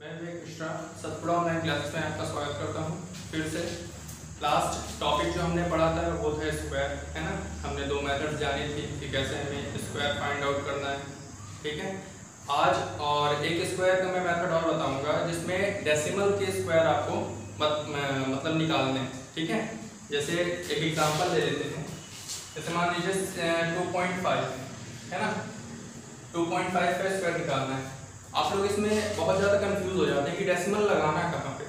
मैं विवेक Mishra Satpura online classes में आपका स्वागत करता हूं। फिर से लास्ट टॉपिक जो हमने पढ़ा था वो था स्क्वायर, है ना। हमने दो मेथड्स जानी थी कि कैसे हमें स्क्वायर फाइंड आउट करना है, ठीक है। आज और एक स्क्वायर का मैं मेथड और बताऊंगा जिसमें डेसिमल के स्क्वायर आपको मतलब निकालने हैं, ठीक है। जैसे एक एग्जांपल ले लेते हैं। जैसे मान लीजिए 2.5 है ना, 2.5 का स्क्वायर निकालना है। आप लोग इसमें बहुत ज़्यादा कंफ्यूज हो जाते हैं कि डेसिमल लगाना कहाँ पे,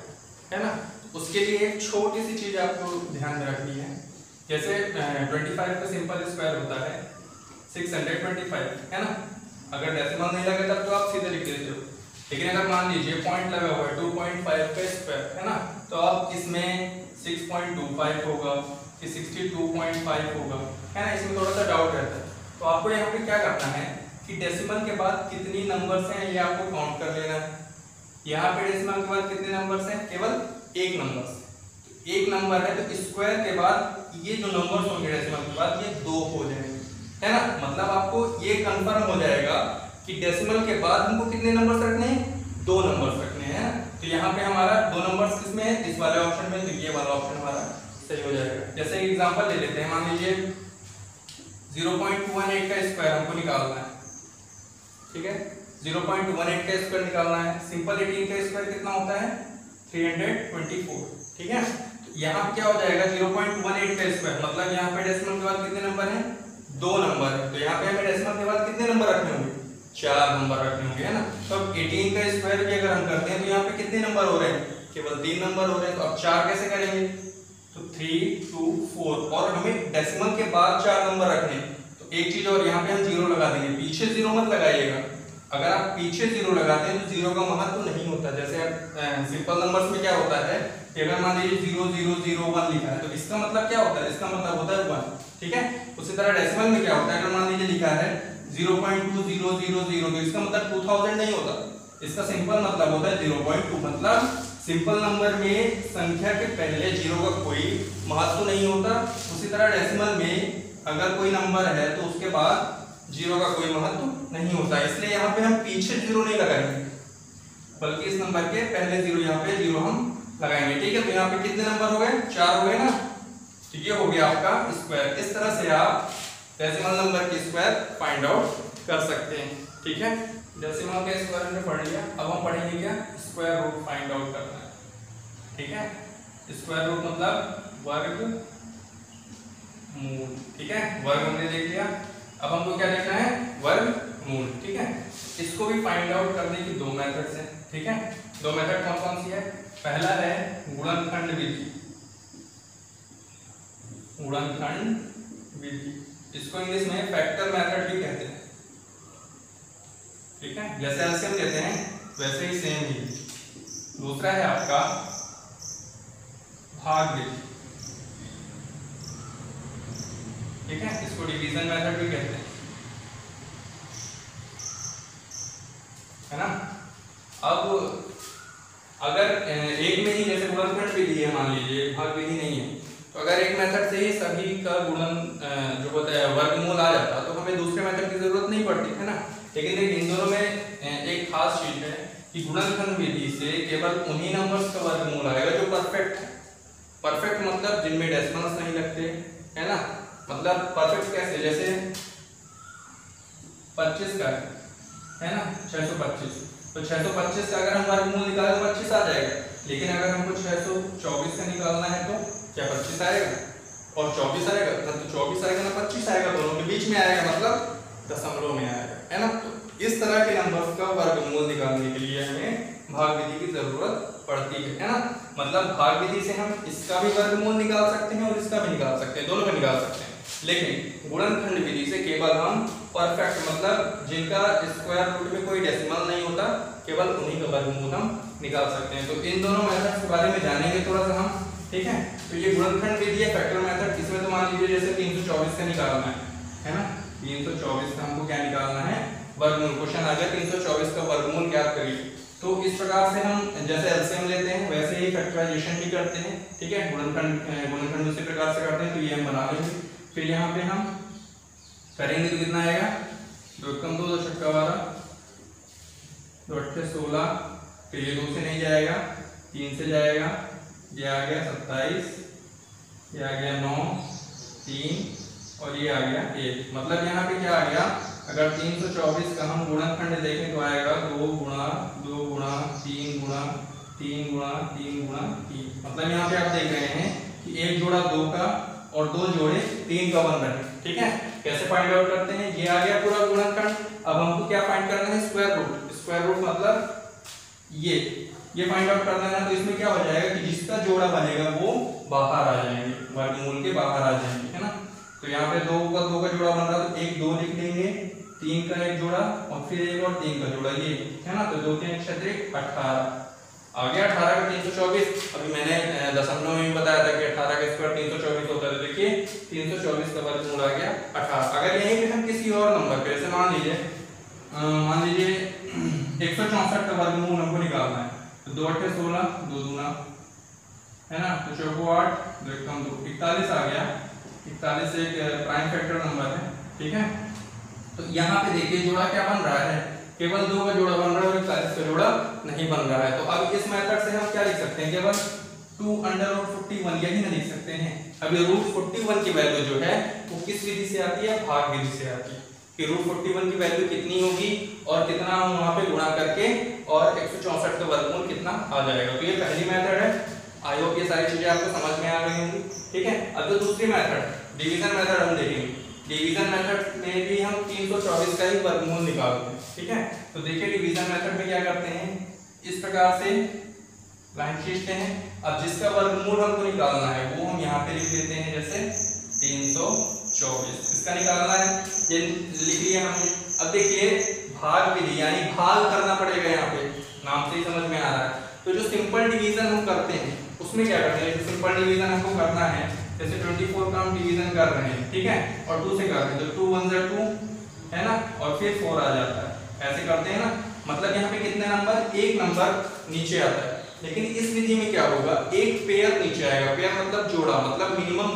है ना। उसके लिए एक छोटी सी चीज़ आपको ध्यान में रखनी है। जैसे 25 का सिंपल स्क्वायर होता है 625, है ना। अगर डेसिमल नहीं लगे तब तो आप सीधे लिख देते हो, लेकिन अगर मान लीजिए पॉइंट लगा हुआ है 2.5 का स्क्वायर, है ना, तो आप इसमें 6.25 होगा कि 62.5 होगा, है ना। इसमें थोड़ा सा डाउट रहता है। तो आपको यहाँ पे क्या करना है कि डेसिमल के बाद कितनी नंबर्स हैं ये आपको काउंट कर लेना है। यहाँ पे डेसिमल के बाद कितने नंबर्स हैं? केवल एक नंबर। एक नंबर है तो स्क्वायर के बाद ये जो नंबर्स होंगे डेसिमल के बाद ये 2 हो जाएंगे, है ना। मतलब आपको ये कंफर्म हो जाएगा कि डेसिमल के बाद हमको कितने नंबर्स रखने हैं? 2 नंबर्स रखने हैं। तो यहाँ पे हमारा 2 नंबर्स किसमें है? इस वाले ऑप्शन में। तो ये वाला ऑप्शन हमारा सही हो जाएगा। जैसे एग्जाम्पल ले लेते हैं। मान लीजिए 0.18 का स्क्वायर हमको निकालना है, ठीक है। 0.18 का स्क्वायर निकालना है। सिंपल 18 का स्क्वायर कितना होता है? 324, ठीक है। तो यहाँ क्या हो जाएगा? 0.18 का स्क्वायर मतलब यहाँ पे डेसिमल के बाद कितने नंबर हैं? 2 नंबर है। तो यहाँ पे हमें डेसिमल के बाद कितने नंबर रखने होंगे? 4 नंबर रखने होंगे, है ना। तो अब 18 का स्क्वायर भी अगर हम करते हैं तो यहाँ पे कितने नंबर हो रहे हैं? केवल 3 नंबर हो रहे हैं। तो अब 4 कैसे करेंगे? तो 3, 2, 4 और हमें डेसिमल के बाद 4 नंबर रखने हैं। तो एक चीज और, यहाँ पे हम 0 लगा देंगे। पीछे 0 मत लगाइएगा। अगर आप पीछे 0 लगाते हैं तो 0 का महत्व तो नहीं होता। जैसे सिंपल नंबर्स में क्या होता है कि अगर मान लीजिए 0001 लिखा है तो इसका मतलब क्या होता है? इसका मतलब होता है 1, ठीक है। उसी तरह डेसिमल में क्या होता है? अगर मान लीजिए लिखा है 0.2000 तो इसका मतलब 2000 नहीं होता। इसका सिंपल मतलब होता है 0.2। मतलब सिंपल नंबर में संख्या के पहले 0 का कोई महत्व नहीं होता। उसी तरह डेसिमल में अगर कोई नंबर है तो उसके बाद 0 का कोई महत्व नहीं होता। इसलिए यहाँ पे हम पीछे 0 नहीं लगाएंगे, बल्कि इस नंबर के पहले 0 यहाँ पे 0 हम लगाएंगे, ठीक है। तो यहाँ पे कितने नंबर हो गए? 4 हो गए ना। तो ये हो गया आपका स्क्वायर। इस तरह से आप डेसिमल नंबर की स्क्वायर फाइंड आउट कर सकते हैं, ठीक है। डेसिमल का स्क्वायर हमने पढ़ लिया। अब हम पढ़ेंगे क्या? स्क्वायर रूट फाइंड आउट करना है, ठीक है। स्क्वायर रूट मतलब वर्गमूल, ठीक है। वर्ग हमने देख लिया। अब हमको क्या देखना है? वर्गमूल, ठीक है। इसको भी फाइंड आउट करने की 2 मेथड्स हैं, ठीक है। 2 मेथड कौन कौन सी है? पहला है गुणनखंड विधि। गुणनखंड विधि, इसको इंग्लिश में फैक्टर मेथड भी कहते हैं, ठीक है। जैसे एलसीएम लेते हैं वैसे ही सेम ही। दूसरा है आपका भाग विधि, ठीक है। इसको डिवीजन मेथड भी कहते हैं, है ना। अब अगर एक में ही जैसे गुणनखंड विधि है, मान लीजिए भाग विधि नहीं है, तो अगर एक मेथड से ही सभी का गुणन जो होता है वर्गमूल आ जाता तो हमें दूसरे मेथड की जरूरत नहीं पड़ती, है ना। लेकिन देखिए इन दोनों में एक खास चीज है कि गुणनखंड विधि से केवल उन्हीं नंबर्स का वर्गमूल आएगा जो परफेक्ट है। परफेक्ट मतलब जिनमें डेसिमल्स नहीं लगते, है ना। मतलब परफेक्ट कैसे? जैसे 25 का है ना, 625। तो 625 का अगर हम वर्गमूल निकालें तो 25 आ जाएगा। लेकिन अगर हमको 624 का निकालना है तो क्या 25 आएगा और 24 आएगा? ना तो 24 आएगा ना 25 आएगा, दोनों के बीच में आएगा, मतलब दशमलव में आएगा, है ना। तो इस तरह के नंबर्स का वर्गमूल निकालने के लिए हमें भाग विधि की जरूरत पड़ती है ना। मतलब भाग विधि से हम इसका भी वर्गमूल निकाल सकते हैं और इसका भी निकाल सकते हैं, दोनों का निकाल सकते हैं। लेकिन गुणनखंड विधि से केवल हम परफेक्ट मतलब जिनका स्क्वायर रूट में कोई डेसिमल नहीं होता, केवल उन्हीं का वर्गमूल हम निकाल सकते हैं। तो इन दोनों मेथड्स के बारे में जानेंगे थोड़ा सा हम, ठीक है। तो ये गुणनखंड विधि है, फैक्टर मेथड। इसमें तो मान लीजिए जैसे 324 का निकालना है ना। 324 का हमको क्या निकालना है? वर्गमूल। क्वेश्चन आ गया 324 का वर्गमूल ज्ञात करिए। तो इस प्रकार से हम जैसे एलसीएम लेते हैं वैसे ही फैक्टराइजेशन भी करते हैं, ठीक है। गुणनखंड उसी प्रकार से करते हैं। तो ये हम बना लेंगे। फिर यहाँ पे हम करेंगे तो कितना आएगा? 2 कम 2 2 छक्का 12, 2 8 16, फिर ये 2 से नहीं जाएगा, 3 से जाएगा, ये आ गया 27, ये आ गया 9, 3 और ये आ गया 1। मतलब यहाँ पे क्या आ गया, अगर 324 का हम गुणनखंड देखें तो आएगा 2 गुणा 2 गुणा 3 गुणा 3 गुणा 3 गुणा 3। मतलब यहाँ पे आप देख रहे हैं कि एक जोड़ा 2 का और 2 जोड़े 3 का बन रहे हैं। ठीक है, कैसे फाइंड आउट करते हैं, ये आ गया पूरा गुणनखंड। अब हमको क्या फाइंड करना है, स्क्वायर रूट। स्क्वायर रूट मतलब ये फाइंड आउट करना है। तो इसमें क्या हो जाएगा कि जिसका जोड़ा बनेगा वो बाहर आ जाएंगे, वर्गमूल के बाहर आ जाएंगे, है ना। तो यहाँ पे 2 का जोड़ा बन रहा है तो 1 2 लिख लेंगे, 3 का एक जोड़ा और फिर 1 और 3 का जोड़ा, ये है ना। तो 2 3 18 आ गया 18 का 324। अभी मैंने दशमलव में बताया था कि 18 का स्क्वायर 324 होता है। देखिए 324 का वर्गमूल आ गया 18। अगर यहीं पे हम किसी और नंबर पे, जैसे मान लीजिए 164 का वर्गमूल हमको निकालना है, तो 2 8 16, 2 दूना, है ना, तो 4 8, 2 1 2, 41 आ गया। 41 एक प्राइम फैक्टर नंबर है। ठीक है, तो यहाँ पे देखिए जोड़ा क्या बन रहा है, केवल 2 का जोड़ा बन रहा है और 41 का जोड़ा नहीं बन रहा है। तो अब इस मेथड से हम क्या लिख सकते हैं, केवल 2√41 यही ना लिख सकते हैं। अब ये √41 की वैल्यू जो है वो किस विधि से आती है, भाग विधि से आती है कि √41 की वैल्यू कितनी होगी और कितना हम वहां पे गुणा करके और 164 का वर्गमूल कितना आ जाएगा। तो ये पहली मेथड है। आई होप ये सारी चीजें आपको समझ में आ गई होंगी। ठीक है, अब तो दूसरी मेथड डिवीजन मेथड हम देखेंगे। डिवीजन मेथड में भी हम 324 का ही वर्गमूल निकालते हैं। ठीक है, तो देखिए डिवीजन मेथड में क्या करते हैं, इस प्रकार से लाइन खींचते हैं। अब जिसका वर्गमूल हमको निकालना है वो हम यहाँ पे लिख देते हैं, जैसे 324 इसका निकालना है, ये लिख लिया हमने। अब देखिए भाग विधि यानी भाग करना पड़ेगा, यहाँ पे नाम से ही समझ में आ रहा है। तो जो सिंपल डिवीजन हम करते हैं उसमें क्या करते हैं, सिंपल डिवीजन हमको करना है, जैसे 24 का हम डिवीजन कर रहे हैं, ठीक है, और 2 से कर रहे हैं, तो 2 1 2 है ना, और फिर 4 आ जाता है, ऐसे करते हैं ना। मतलब यहाँ पे कितने नंबर, एक नंबर नीचे आता है। लेकिन इस विधि में क्या होगा, एक पेयर नीचे आएगा। पेयर मतलब जोड़ा, मतलब मिनिमम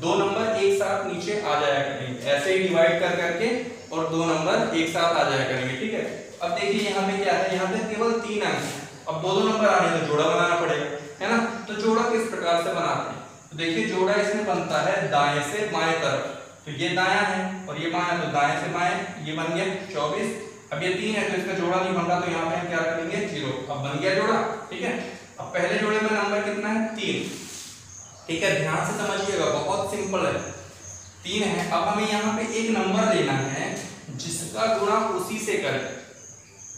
2 नंबर एक साथ नीचे आ जाया करेंगे, ऐसे ही डिवाइड कर करके और 2 नंबर एक साथ आ जाया करेंगे। ठीक है, अब देखिए यहाँ पे क्या है, यहाँ पे केवल 3 अंक है। अब 2 नंबर आने तो जोड़ा बनाना पड़ेगा, है ना। तो जोड़ा किस प्रकार से बनाते हैं, तो देखिए जोड़ा इसमें बनता है दाएं से बाएं तरफ। तो ये दायां है और ये बायां, तो दाएं से बाएं ये बन गया 24। अब ये 3 है तो इसका जोड़ा नहीं बन रहा, तो यहाँ पे हम क्या करेंगे 0। अब बन गया जोड़ा। ठीक है, अब पहले जोड़े में नंबर कितना है, 3। ठीक है, ध्यान से समझिएगा, बहुत सिंपल है, 3 है। अब हमें यहाँ पे एक नंबर लेना है जिसका गुणा उसी से करें।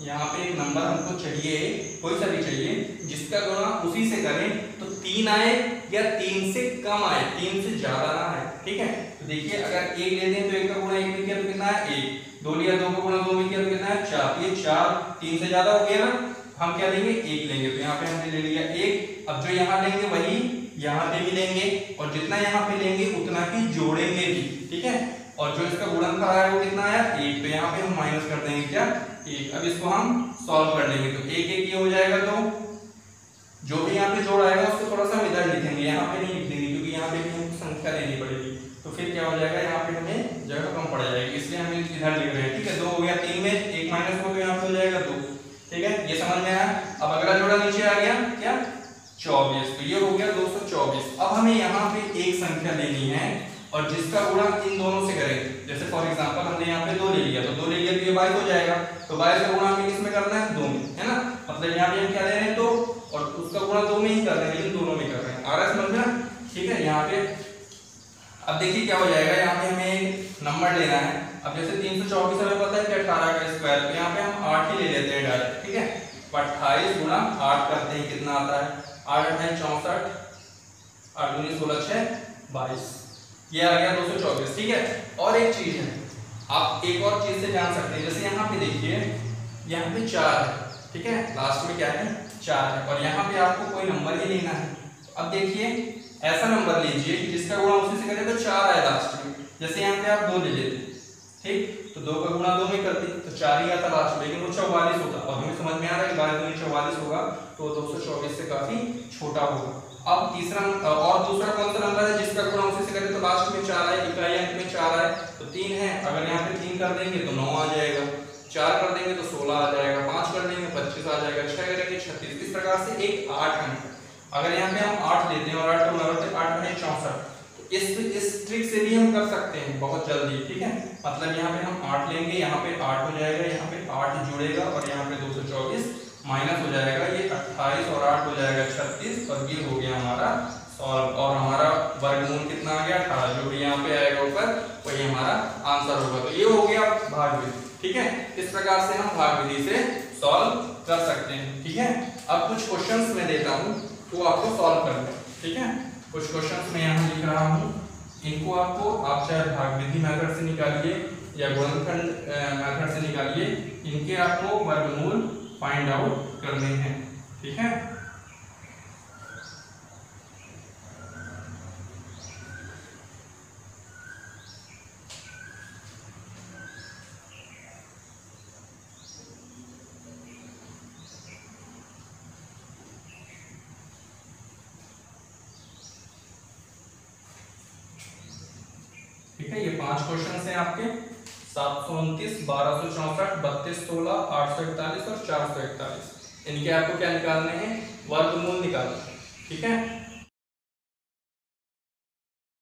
यहाँ पे एक नंबर हमको चाहिए, कोई सा भी चाहिए, जिसका गुणा उसी से करें। तो 3 आए या 3 से कम आए, 3 से ज्यादा ना आए। ठीक है, तो देखिए अगर 1 लेते हैं तो 1 का गुणा 1 में किया तो कितना है 1, 2 लिया 2 का गुणा 2 में किया तो कितना है 4। ये 4 3 से ज्यादा हो गया ना, हम क्या लेंगे 1 लेंगे। तो यहाँ पे हमने ले लिया 1। अब जो यहाँ लेंगे वही यहाँ पे भी लेंगे और जितना यहाँ पे लेंगे उतना ही जोड़ेंगे भी। ठीक है, और जो इसका गुणनफल है वो कितना आया 1, तो यहाँ पे हम माइनस कर देंगे क्या 1। अब इसको हम सॉल्व कर लेंगे तो 1 1 ये हो जाएगा। तो जो भी यहाँ पे जोड़ आएगा उसको थोड़ा सा इधर लिखेंगे, यहाँ पे नहीं लिख देंगे क्योंकि यहाँ पे भी हमको संख्या लेनी पड़ेगी। तो फिर क्या हो जाएगा, यहाँ पे हमें जगह कम पड़ जाएगी, इसलिए हम इधर लिख रहे हैं। ठीक है, 2 हो गया, 3 में 1 माइनस हो तो यहाँ पे हो जाएगा 2। ठीक है, ये समझ में आया। अब अगला जोड़ा नीचे आ गया क्या 24, तो ये हो गया 224। अब हमें यहाँ पे एक संख्या लेनी है और जिसका गुणा इन दोनों से करेंगे। जैसे फॉर एग्जांपल हमने यहाँ पे 2 ले लिया, तो 2 ले लिया तो ये 22 हो जाएगा। तो 22 का गुणा हमें किसमें करना है 2 में, है ना। मतलब यहाँ पे हम क्या ले रहे हैं 2 और उसका गुणा 2 में ही कर रहे हैं, लेकिन दोनों में कर रहे हैं। आ रहा है समझ में। ठीक है, यहाँ पे अब देखिए क्या हो जाएगा, यहाँ पे हमें नंबर लेना है। अब जैसे 324 हमें पता है कि 18 का स्क्वायर, तो यहाँ पे हम 8 ही ले लेते हैं डायरेक्ट। ठीक है, 28 गुणा 8 करते हैं, कितना आता है 8 8 64, 8 दूनी 16 6 22, ये आ गया 224। ठीक है, और एक चीज है, आप एक और चीज से जान सकते हैं। जैसे यहाँ पे देखिए, यहाँ पे 4 है, ठीक है, लास्ट में क्या है 4 है, और यहाँ पे आपको कोई नंबर ही लेना है। अब देखिए ऐसा नंबर लीजिए कि जिसका गुणा उसी से करें तो 4 आए लास्ट में। जैसे यहाँ पे आप 2 ले लेते, ठीक, तो 2 का गुणा 2 में करते तो 4 ही आता लास्ट में, लेकिन वो 44 होता। और हमें समझ में आ रहा है कि 22 44 होगा, तो 224 से काफी छोटा होगा। अब तीसरा और दूसरा कौन सा नंबर है जिसका गुणा उसी से करें तो लास्ट में 4 आए, इकाई अंक में 4 आए, तो 3 है। अगर यहाँ पे 3 कर देंगे तो 9 आ जाएगा, 4 कर देंगे तो 16 आ जाएगा, 5 कर देंगे 25 25 आ जाएगा, 6 करेंगे 36। इस प्रकार से एक 8 अंक। अगर यहाँ पे हम 8 लेते हैं और 8 को गुणा करते हैं 8 बने 64। इस ट्रिक से भी हम कर सकते हैं बहुत जल्दी, ठीक है। मतलब यहाँ पे हम 8 लेंगे, यहाँ पे 8 हो जाएगा, यहाँ पे 8 जुड़ेगा और यहाँ पे 224 माइनस हो जाएगा, ये 28 और 8 हो जाएगा 36 और ये हो गया हमारा सॉल्व। और हमारा वर्गमूल कितना आ गया 18, जो भी यहाँ पे आएगा ऊपर वही हमारा आंसर होगा। तो ये हो गया भाग विधि, ठीक है। इस प्रकार से हम भाग विधि से सॉल्व कर सकते हैं, ठीक है। अब कुछ क्वेश्चंस मैं देता हूँ तो आपको सॉल्व करना है, ठीक है। कुछ क्वेश्चंस मैं यहाँ लिख रहा हूँ, इनको आपको आप चाहे भाग विधि मेथड से निकालिए या गुणनखंड मेथड से निकालिए, इनके आपको वर्गमूल फाइंड आउट करने हैं, ठीक है। ठीक है, ये 5 क्वेश्चन हैं आपके, 729, 1264, 32, 16, 841 और 441। इनके आपको क्या निकालने हैं, वर्गमूल निकालना है, ठीक है।